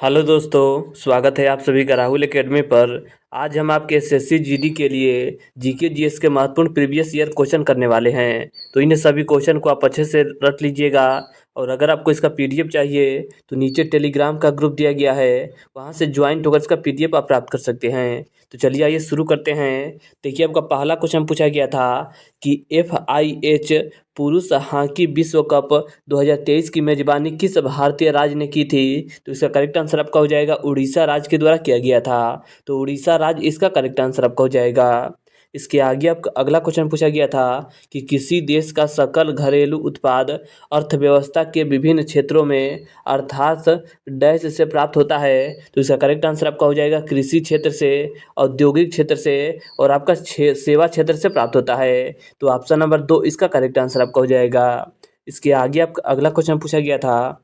Hello दोस्तों, स्वागत है आप सभी का राहुल एकेडमी पर। आज हम आपके एसएससी जीडी के लिए जीके जीएस के महत्वपूर्ण प्रीवियस ईयर क्वेश्चन करने वाले हैं। तो इन सभी क्वेश्चन को आप अच्छे से रट लीजिएगा। और अगर आपको इसका पीडीएफ चाहिए तो नीचे टेलीग्राम का ग्रुप दिया गया है, वहां से ज्वाइन होकर इसका पीडीएफ आप प्राप्त कर सकते हैं। तो चलिए आइए शुरू करते हैं। देखिए, आपका पहला क्वेश्चन पूछा गया था कि FIH पुरुष हॉकी विश्व कप 2023 की मेजबानी किस भारतीय राज्य ने की थी? तो इसका करेक्ट आंसर आपका हो जाएगा उड़ीसा राज्य के द्वारा किया गया था। तो उड़ीसा राज्य इसका करेक्ट आंसर आपका हो जाएगा। इसके आगे आपका अगला क्वेश्चन पूछा गया था कि किसी देश का सकल घरेलू उत्पाद अर्थव्यवस्था के विभिन्न क्षेत्रों में अर्थात डैश से प्राप्त होता है। तो इसका करेक्ट आंसर आपका हो जाएगा कृषि क्षेत्र से, औद्योगिक क्षेत्र से और आपका सेवा क्षेत्र से प्राप्त होता है। तो ऑप्शन नंबर 2 इसका करेक्ट आंसर आपका हो जाएगा। इसके आगे आपका अगला क्वेश्चन पूछा गया था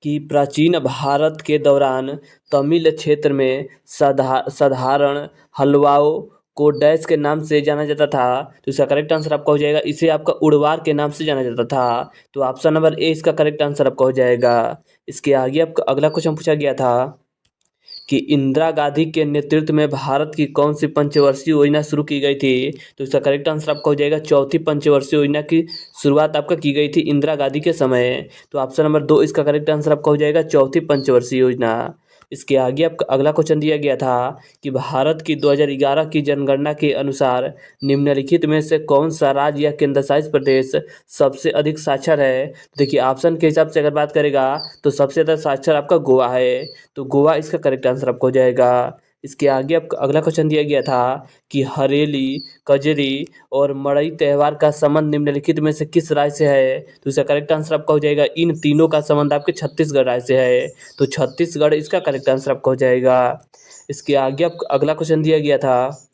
कि प्राचीन भारत के दौरान तमिल क्षेत्र में साधारण हलवाओं को डैश के नाम से जाना जाता था। तो इसका करेक्ट आंसर आपका हो जाएगा, इसे आपका उड़वार के नाम से जाना जाता था। तो ऑप्शन नंबर ए इसका करेक्ट आंसर आपका हो जाएगा। इसके आगे आपका अगला क्वेश्चन पूछा गया था कि इंदिरा गांधी के नेतृत्व में भारत की कौन सी पंचवर्षीय योजना शुरू की गई थी? तो इसका करेक्ट आंसर आपका हो जाएगा चौथी पंचवर्षीय योजना की शुरुआत आपका की गई थी इंदिरा गांधी के समय। तो ऑप्शन नंबर 2 इसका करेक्ट आंसर आपका हो जाएगा चौथी पंचवर्षीय योजना। इसके आगे आपका अगला क्वेश्चन दिया गया था कि भारत की 2011 की जनगणना के अनुसार निम्नलिखित में से कौन सा राज्य या केंद्रशासित प्रदेश सबसे अधिक साक्षर है? देखिए, ऑप्शन के हिसाब से अगर बात करेगा तो सबसे ज़्यादा साक्षर आपका गोवा है। तो गोवा इसका करेक्ट आंसर आपको हो जाएगा। इसके आगे आपका अगला क्वेश्चन दिया गया था कि हरेली, कजरी और मड़ई त्यौहार का संबंध निम्नलिखित में से किस राज्य से है? तो इसका करेक्ट आंसर आपका हो जाएगा इन तीनों का संबंध आपके छत्तीसगढ़ राज्य से है। तो छत्तीसगढ़ इसका करेक्ट आंसर आपका हो जाएगा। इसके आगे आपका अगला क्वेश्चन दिया गया था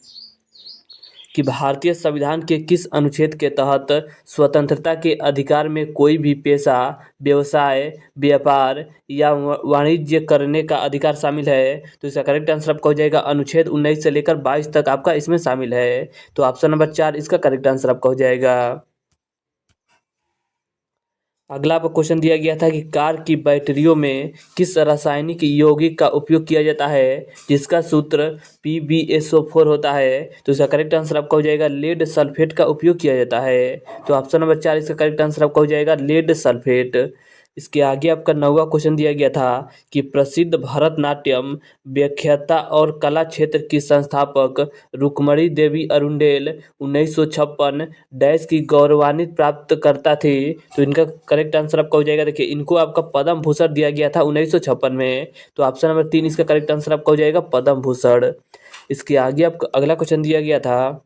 कि भारतीय संविधान के किस अनुच्छेद के तहत स्वतंत्रता के अधिकार में कोई भी पेशा, व्यवसाय, व्यापार या वाणिज्य करने का अधिकार शामिल है? तो इसका करेक्ट आंसर आपका हो जाएगा अनुच्छेद 19 से लेकर 22 तक आपका इसमें शामिल है। तो ऑप्शन नंबर 4 इसका करेक्ट आंसर आपका हो जाएगा। अगला आपको क्वेश्चन दिया गया था कि कार की बैटरियों में किस रासायनिक यौगिक का उपयोग किया जाता है जिसका सूत्र PbSO4 होता है? तो इसका करेक्ट आंसर आपका हो जाएगा लेड सल्फेट का उपयोग किया जाता है। तो ऑप्शन नंबर 4 इसका करेक्ट आंसर आपका हो जाएगा लेड सल्फेट। इसके आगे आपका 9वां क्वेश्चन दिया गया था कि प्रसिद्ध भरतनाट्यम व्याख्याता और कला क्षेत्र की संस्थापक रुक्मणी देवी अरुंडेल 1956 डैश की गौरवान्वित प्राप्त करता थी। तो इनका करेक्ट आंसर आपका हो जाएगा, देखिए इनको आपका पद्म भूषण दिया गया था 1956 में। तो ऑप्शन नंबर 3 इसका करेक्ट आंसर आपका हो जाएगा पद्म भूषण। इसके आगे आपका अगला क्वेश्चन दिया गया था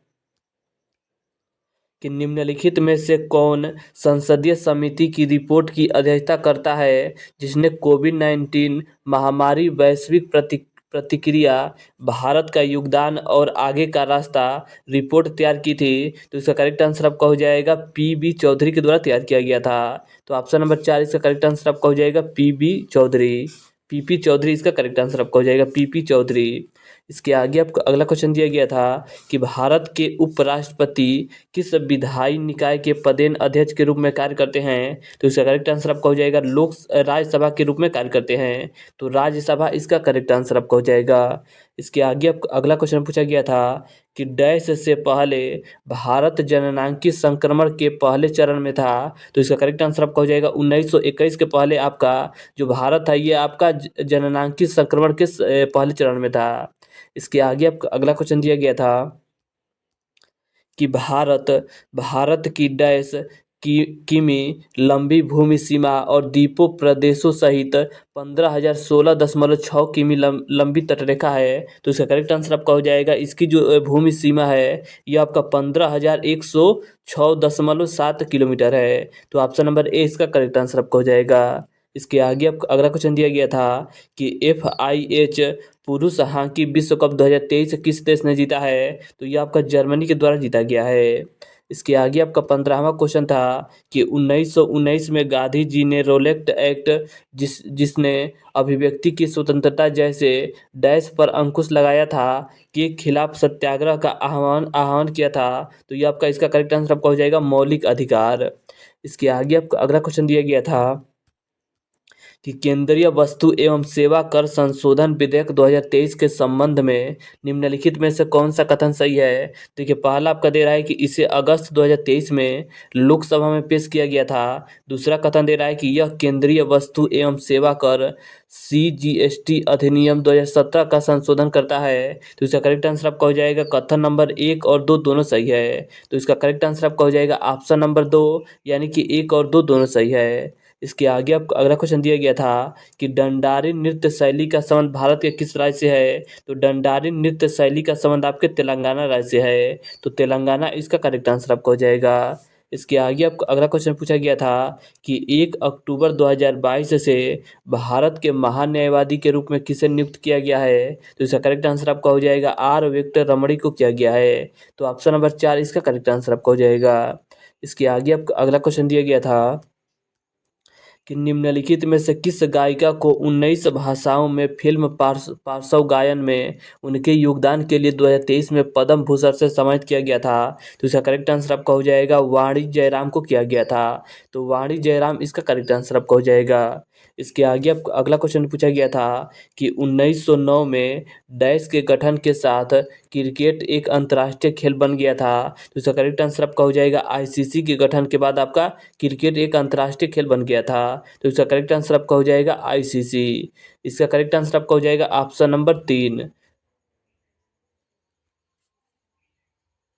कि निम्नलिखित में से कौन संसदीय समिति की रिपोर्ट की अध्यक्षता करता है जिसने कोविड-19 महामारी वैश्विक प्रतिक्रिया, भारत का योगदान और आगे का रास्ता रिपोर्ट तैयार की थी? तो इसका करेक्ट आंसर आपका हो जाएगा PB चौधरी के द्वारा तैयार किया गया था। तो ऑप्शन नंबर 4 इसका करेक्ट आंसर आपका हो जाएगा PB चौधरी। PP चौधरी इसका करेक्ट आंसर आपका हो जाएगा PP चौधरी। इसके आगे आपको अगला क्वेश्चन दिया गया था कि भारत के उपराष्ट्रपति किस विधायी निकाय के पदेन अध्यक्ष के रूप में कार्य करते हैं? तो इसका करेक्ट आंसर आपका हो जाएगा राज्यसभा के रूप में कार्य करते हैं। तो राज्यसभा इसका करेक्ट आंसर आपका हो जाएगा। इसके आगे आपको अगला क्वेश्चन पूछा गया था कि डैश से पहले भारत जननांकी संक्रमण के पहले चरण में था। तो इसका करेक्ट आंसर आपका हो जाएगा 1921 के पहले आपका जो भारत था ये आपका जननांकी संक्रमण के पहले चरण में था। इसके आगे आपका अगला क्वेश्चन दिया गया था कि भारत भारत की डैश की किमी लंबी भूमि सीमा और द्वीपों प्रदेशों सहित 15,016.6 किमी लंबी तटरेखा है। तो इसका करेक्ट आंसर आपका हो जाएगा इसकी जो भूमि सीमा है ये आपका 15,106.7 किलोमीटर है। तो ऑप्शन नंबर ए इसका करेक्ट आंसर आपका हो जाएगा। इसके आगे आपको अगला क्वेश्चन दिया गया था कि FIH पुरुष हॉकी विश्व कप 2023 किस देश ने जीता है? तो ये आपका जर्मनी के द्वारा जीता गया है। इसके आगे आपका 15वां क्वेश्चन था कि 1919 में गांधी जी ने रोलेक्ट एक्ट जिसने अभिव्यक्ति की स्वतंत्रता जैसे डैश पर अंकुश लगाया था के खिलाफ सत्याग्रह का आह्वान किया था? तो ये आपका इसका करेक्ट आंसर आपका हो जाएगा मौलिक अधिकार। इसके आगे आपका अगला क्वेश्चन दिया गया था कि केंद्रीय वस्तु एवं सेवा कर संशोधन विधेयक 2023 के संबंध में निम्नलिखित में से कौन सा कथन सही है। देखिए, पहला आपका दे रहा है कि इसे अगस्त 2023 में लोकसभा में पेश किया गया था। दूसरा कथन दे रहा है कि यह केंद्रीय वस्तु एवं सेवा कर CGST अधिनियम 2017 का संशोधन करता है। तो इसका करेक्ट आंसर आपका हो जाएगा कथन नंबर 1 और 2 दोनों सही है। तो इसका करेक्ट आंसर आपका हो जाएगा ऑप्शन नंबर 2, यानी कि 1 और 2 दोनों सही है। इसके आगे आपको अगला क्वेश्चन दिया गया था कि डंडारी नृत्य शैली का संबंध भारत के किस राज्य से है। तो डंडारी नृत्य शैली का संबंध आपके तेलंगाना राज्य से है। तो तेलंगाना इसका करेक्ट आंसर आपका हो जाएगा। इसके आगे आपको अगला क्वेश्चन पूछा गया था कि 1 अक्टूबर 2022 से भारत के महान्यायवादी के रूप में किसे नियुक्त किया गया है। तो इसका करेक्ट आंसर आपका हो जाएगा R विक्टर रमणी को किया गया है। तो ऑप्शन नंबर 4 इसका करेक्ट आंसर आपका हो जाएगा। इसके आगे आपको अगला क्वेश्चन दिया गया था कि निम्नलिखित में से किस गायिका को 19 भाषाओं में फिल्म पार्श्व गायन में उनके योगदान के लिए 2023 में पद्म भूषण से सम्मानित किया गया था। तो इसका करेक्ट आंसर आपका हो जाएगा वाणी जयराम को किया गया था। तो वाणी जयराम इसका करेक्ट आंसर आपका हो जाएगा। इसके आगे आपको अगला क्वेश्चन पूछा गया था कि 1909 में डैश के गठन के साथ क्रिकेट एक अंतर्राष्ट्रीय खेल बन गया था। तो इसका करेक्ट आंसर आपका हो जाएगा ICC के गठन के बाद आपका क्रिकेट एक अंतर्राष्ट्रीय खेल बन गया था। तो इसका करेक्ट आंसर आपका हो जाएगा ICC। इसका करेक्ट आंसर आपका हो जाएगा ऑप्शन नंबर 3।